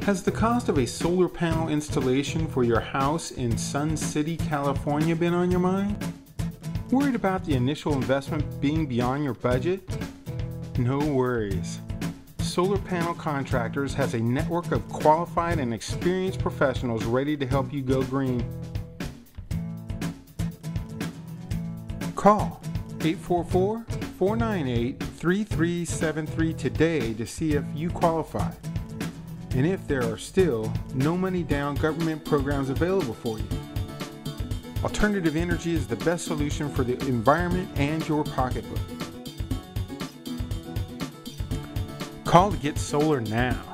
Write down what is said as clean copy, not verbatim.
Has the cost of a solar panel installation for your house in Sun City, California been on your mind? Worried about the initial investment being beyond your budget? No worries. Solar Panel Contractors has a network of qualified and experienced professionals ready to help you go green. Call 844-498-3373 today to see if you qualify, and if there are still no money down government programs available for you. Alternative energy is the best solution for the environment and your pocketbook. Call to get solar now.